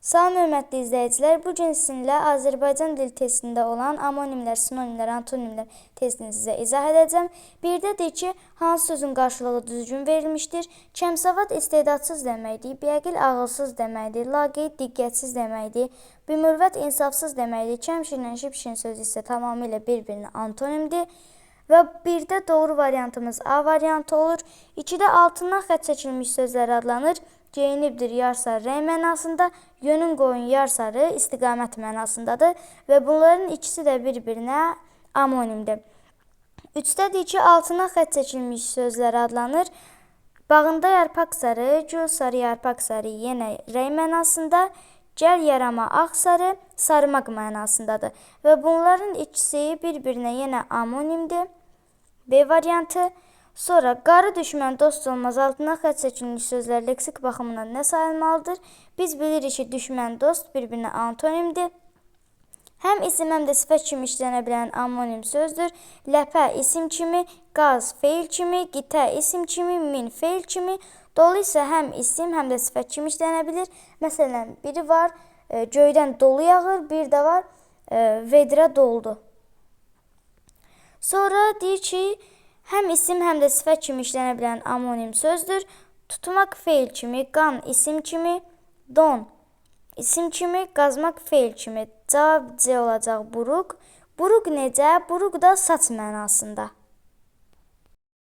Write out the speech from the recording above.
Salam hörmətli izləyicilər, bu gün sizinlə Azərbaycan dil testində olan amonimlər, sinonimlər, antonimlər testini sizə izah edəcəm. Bir də deyir ki, hansı sözün qarşılığı düzgün verilmişdir? Kəmsavad istedadsız deməkdir, biəqil ağılsız deməkdir, laqeyd diqqətsiz deməkdir, bimürvət insafsız deməkdir, kəmşirlə şipşin sözü isə tamamilə bir-birinin antonimdir. Və bir də doğru variantımız A variantı olur. 2-də altından xətt çəkilmiş sözlər adlanır. Geyinibdir yar sarı R mənasında, yönün qoyun yar sarı istiqamət mənasındadır və bunların ikisi də bir-birinə amonimdir. 3-də deyir ki, altından xətt çəkilmiş sözlər adlanır. Bağında yarpaq sarı, gül sarı, yarpaq sarı yenə R mənasında, gəl yarama ağ sarı, sarımaq mənasındadır və bunların ikisi bir-birinə yenə amonimdir. B variantı. Sonra qarı düşmən dost olmaz altından xətt çəkilmiş sözlər leksik baxımından nə sayılmalıdır? Biz bilirik ki, düşmən dost bir-birinə antonimdir. Həm isim, həm də sifət kimi işlənə bilən amonim sözdür. Ləpə isim kimi, qaz feil kimi, qitə isim kimi, min feil kimi. Dolu isə həm isim, həm də sifət kimi işlənə bilir. Məsələn, biri var, göydən dolu yağır, bir də var, vedrə doldu. Sonra deyir ki, həm isim, həm də sifət kimi işlənə bilən amonim sözdür. Tutmaq feil kimi, qan isim kimi, don isim kimi, qazmaq feil kimi. Cavab C olacaq buruq. Buruq necə? Buruq da saç mənasında.